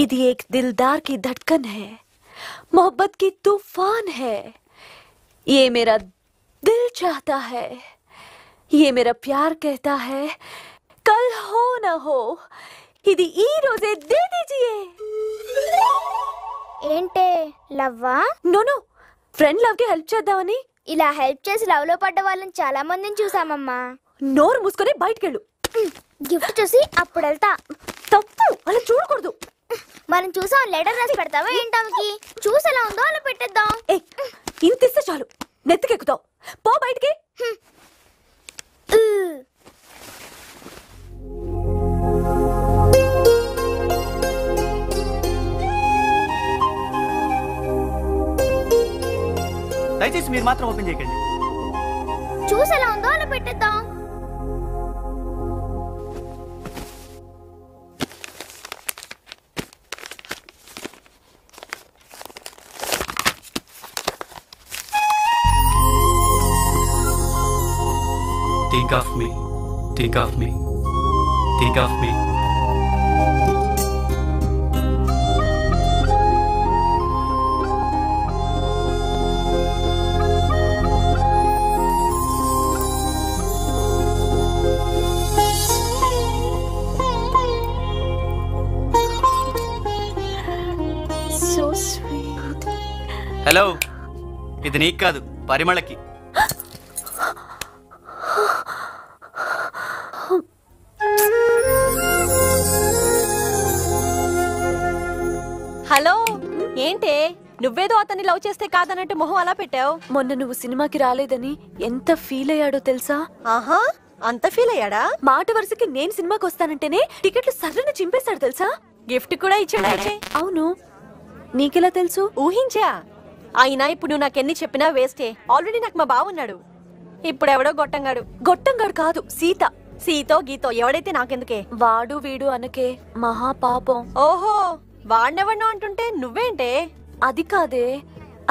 इदी एक दिलदार की धड़कन है, मोहब्बत की तूफान है। ये मेरा दिल चाहता है, ये मेरा प्यार कहता है, कल हो न हो ఇది ఈ రోజే దే దీజియే। ఏంటే లవ్వా? నో ఫ్రెండ్ లవ్ కి హెల్ప్ చేద్దామని। ఇలా హెల్ప్ చేసి లవ్ లో పడ్డ వాళ్ళని చాలా మందిని చూసామమ్మా। నోరు మూసుకొని బయటికెళ్ళు। గిఫ్ట్ చూసి అప్పుడు వెళ్తా। తప్పు, అలా చూడకూడదు। మనం చూసాం లెటర్ రాసి పెడతావా ఏంటానికి? చూసి ఎలా ఉందో అలా పెట్టేద్దాం। ఇంతిస్తే చాలు, నెత్తికెక్కుతావు, పో బయటికి। దయచేసి మీరు మాత్రం ఓపెన్ చేయకండి। చూసి ఎలా ఉందో అలా పెట్టేద్దాం। Think of me, think of me, think of me. So sweet. Hello, ఇది నీకు కాదు, పరిమళకి। హలో, ఏంటే నువ్వేదో అతన్ని లవ్ చేస్తే కాదన్నట్టు మొహం అలా పెట్టావు? మొన్న నువ్వు సినిమాకి రాలేదని ఎంత ఫీల్ అయ్యాడో తెలుసా? ఆహా, అంత ఫీల్ అయ్యాడా? మాట వరుసకి నేను సినిమాకి వస్తానంటేనే టికెట్లు సర్రని చింపేశాడు తెలుసా? గిఫ్ట్ కూడా ఇచ్చాడు। అవును, నీకెలా తెలుసు? ఊహించా। అయినా ఇప్పుడు నువ్వు నాకెన్ని చెప్పినా వేస్టే। ఆల్రెడీ నాకు మా బావున్నాడు, ఇప్పుడు ఎవడో గొట్టంగాడు। గొట్టంగాడు కాదు, సీత। సీతో గీతో ఎవడైతే నాకెందుకే? వాడు వీడు అనకే, మహా పాపం। ఓహో, వాడినెవడో అంటుంటే నువ్వేంటే? అది కాదే,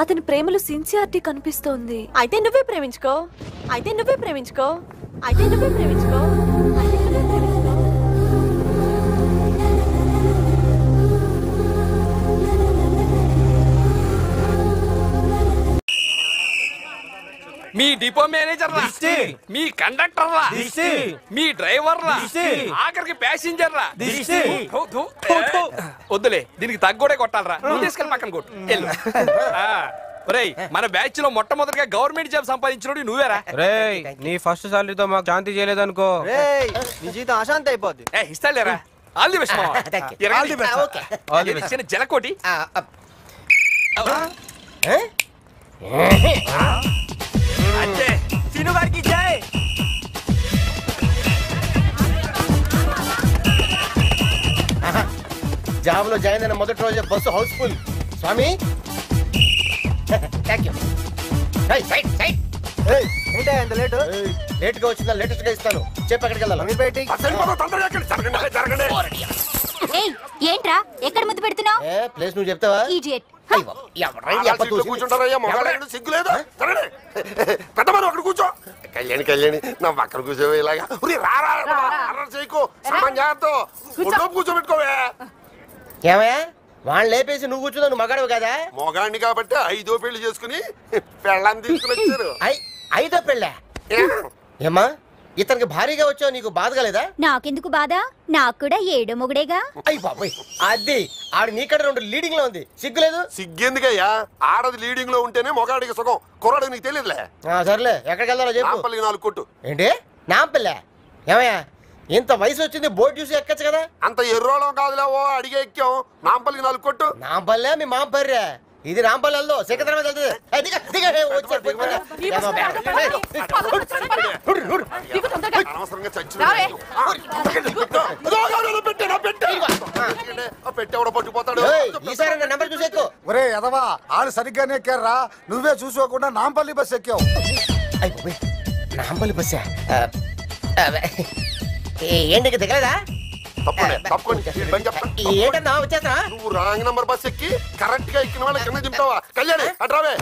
అతని ప్రేమలో సిన్సియారిటీ కనిపిస్తోంది। అయితే నువ్వే ప్రేమించుకో, అయితే నువ్వే ప్రేమించుకో, అయితే నువ్వే ప్రేమించుకో, అయితే నువ్వే ప్రేమించుకో। మీ డిపో మేనేజర్ రా, మీ కండక్టర్ రా, మీ డ్రైవర్ రా, ఆఖరికి ప్యాసింజర్ రా। వద్దులే, దీనికి తగ్గోడే కొట్టాలరా। నువ్వు తీసుకెళ్ళి పక్కన కొట్టు వెళ్ళు। ఒరేయ్, మన బ్యాచ్ లో మొట్టమొదటిగా గవర్నమెంట్ జాబ్ సంపాదించినోడు నువ్వేరా? రేయ్, నీ ఫస్ట్ సాలరీతో మాకు శాంతి చేయలేదనుకో, నీ జీవితం అశాంతి అయిపోద్ది। ఇస్తాలేరా? ఆల్ ది బెస్ట్ మావా। చిన్న జలకోటి అంతే। సిను గారికి జై। జాబ్ లో జాయిన్ అయిన మొదటి రోజే బస్సు హౌస్ఫుల్ స్వామి। Thank you. ఏంటా ఇంత లేటు? లేట్ గా వచ్చిందా లేటెస్ట్ గా ఇస్తాను, చెప్పి ఎక్కడికి వెళ్ళాలి? ఏంట్రా ఎక్కడ ముద్దు పెడుతున్నావు? ప్లేస్ నువ్వు చెప్తావా? కూర్చో కళ్యాణి, కళ్యాణి నా పక్కన కూర్చోవే ఇలాగా చేయకు కూర్చోబెట్టుకోవే। ఏమయ్యా, వాళ్ళు లేపేసి నువ్వు కూర్చున్నా, నువ్వు మగాడు కదా? మొగాడిని కాబట్టి 5వ పెళ్లి చేసుకుని పెళ్ళాన్ని తీసుకుని వచ్చారు। 5వ పెళ్ళా? ఏమ్మా, ఇతనికి భారీగా వచ్చావు, నీకు బాధగా లేదా? నాకెందుకు బాధ, నాకు కూడా 7 మొగుడేగా। అయ్యి బాబాయ్, అది ఆడు నీకడ 2 లీడింగ్ లో ఉంది, సిగ్గులేదు? సిగ్గెందుకయ్యా, ఆడది లీడింగ్ లో ఉంటేనే మొగాడికి సుఖం, కుర్రాడు నీకు తెలియదులే। సర్లే, ఎక్కడికి వెళ్తారో చెప్పు। నాంపల్లికి 4 కొట్టు। ఏంటి నాంపల్లె? ఏమయ్యా, ఇంత వయసు వచ్చింది, బోట్ చూసి ఎక్కచ్చు కదా? అంత ఎర్రోళం కాదులేవో, అడిగే ఎక్కాం, నాంపల్లికి 4 కొట్టు। నాంపల్లె మీ మామ పర్రే, ఇది రాంపల్లి వెళ్దు, సికింద్రాబాద్ వెళ్తుంది। ఈసారి నెంబర్ చూసి ఎక్కువ। ఒరే ఎదవా, ఆడు సరిగ్గానే ఎక్కారా, నువ్వే చూసుకోకుండా నాంపల్లి బస్ ఎక్కావు। అయిపోయి నాంపల్లి బస్సా? ఏంటి దిగలేదా? ఏంటన్నా వచ్చేస్తా? నువ్వు రాంగ్ నంబర్ బస్ ఎక్కి కరెక్ట్ గా ఎక్కిన వాళ్ళ కింద దింపావా? కళ్యాణి అట్రావే।